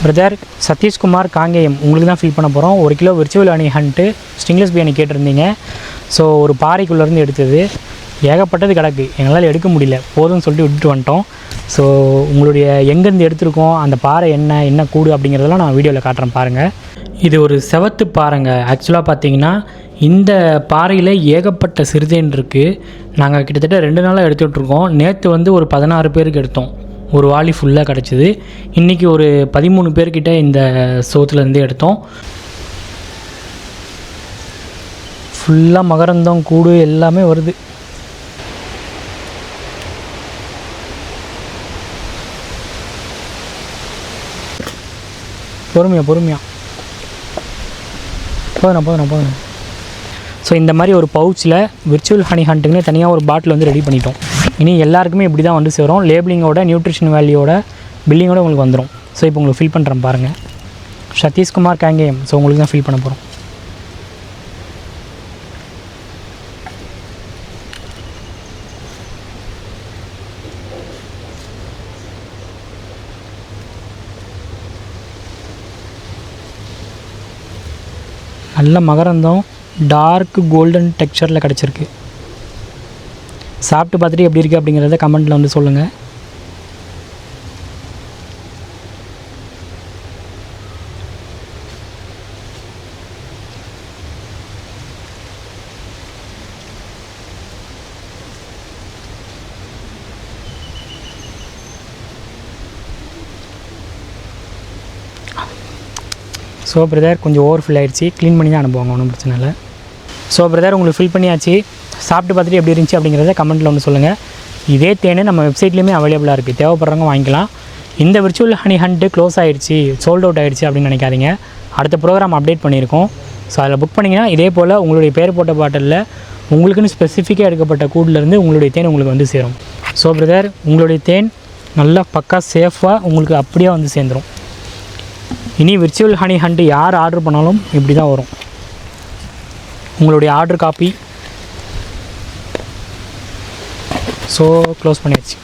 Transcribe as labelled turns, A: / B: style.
A: Brother Satishkumar Kangeyam உங்களுக்கு தான் fill பண்ண போகிறோம். 1 kilo virtual honey hunt stingless biryani கேட்டிருந்தீங்க. ஸோ ஒரு பாறைக்குள்ளேருந்து எடுத்தது ஏகப்பட்டது கிடக்கு, எங்களால் எடுக்க முடியல, போதும்னு சொல்லிட்டு விட்டுட்டு வந்துட்டோம். ஸோ உங்களுடைய எங்கேருந்து எடுத்திருக்கோம், அந்த பாறை என்ன கூடு அப்படிங்கிறதெல்லாம் நான் வீடியோவில் காட்டுறேன் பாருங்கள். இது ஒரு செவத்து பாறைங்க. ஆக்சுவலாக பார்த்தீங்கன்னா இந்த பாறையில் ஏகப்பட்ட சிறுதேன் இருக்குது. நாங்கள் கிட்டத்தட்ட 2 நாளாக எடுத்துகிட்ருக்கோம். நேற்று வந்து ஒரு 16 பேருக்கு எடுத்தோம், ஒரு வாளி ஃபுல்லாக கிடச்சிது. இன்றைக்கி ஒரு 13 பேர்கிட்ட இந்த சோத்துலேருந்து எடுத்தோம். ஃபுல்லாக மகரந்தம் கூடு எல்லாமே வருது. பொறுமையாக போதும். ஸோ இந்த மாதிரி ஒரு பவுச்சில் விர்ச்சுவல் ஹனி ஹண்ட்டுக்குன்னு தனியாக ஒரு பாட்டில் வந்து ரெடி பண்ணிட்டோம். இனி எல்லாருக்குமே இப்படி தான் வந்து சேரும். லேபிளிங்கோட நியூட்ரிஷன் வேல்யூவோட பில்லிங்கோட உங்களுக்கு வந்துடும். ஸோ இப்போ உங்களுக்கு ஃபில் பண்ணுறேன் பாருங்கள். சதீஷ்குமார் காங்கேயம். ஸோ உங்களுக்கு தான் ஃபில் பண்ண போகிறோம். நல்ல மகரந்தம் டார்க் கோல்டன் டெக்ஸ்சரில் கிடச்சிருக்கு. சாப்பிட்டு பார்த்துட்டு எப்படி இருக்குது அப்படிங்கிறத கமெண்ட்டில் வந்து சொல்லுங்கள். ஸோ பிரதர் கொஞ்சம் ஓவர் ஃபில் ஆகிடுச்சு, க்ளீன் பண்ணி தான் அனுப்புவாங்க, ஒன்றும் பிரச்சனை இல்லை. ஸோ பிரதர் உங்களுக்கு ஃபில் பண்ணியாச்சு. சாப்பிட்டு பார்த்துட்டு எப்படி இருந்துச்சு அப்படிங்கிறத கமெண்ட்டில் வந்து சொல்லுங்கள். இதே தேன் நம்ம வெப்சைட்லேயுமே அவைலபிளாக இருக்குது, தேவைப்படுறவங்க வாங்கிக்கலாம். இந்த விர்ச்சுவல் ஹனி ஹண்ட்டு க்ளோஸ் ஆகிடுச்சு, சோல்ட் அவுட் ஆகிடுச்சு அப்படின்னு நினைக்காதீங்க. அடுத்த ப்ரோக்ராம் அப்டேட் பண்ணியிருக்கோம். ஸோ அதில் புக் பண்ணிங்கன்னா இதே போல் உங்களுடைய பேர் போட்ட பாட்டிலில் உங்களுக்குன்னு ஸ்பெசிஃபிக்காக எடுக்கப்பட்ட கூட்டிலேருந்து உங்களுடைய தேன் உங்களுக்கு வந்து சேரும். ஸோ பிரதர் உங்களுடைய தேன் நல்லா பக்கா சேஃபாக உங்களுக்கு அப்படியே வந்து சேர்ந்துடும். இனி விர்ச்சுவல் ஹனி ஹண்ட்டு யார் ஆர்டர் பண்ணாலும் இப்படி தான் வரும். உங்களுடைய ஆர்டர் காப்பி. ஸோ க்ளோஸ் பண்ணியாச்சு.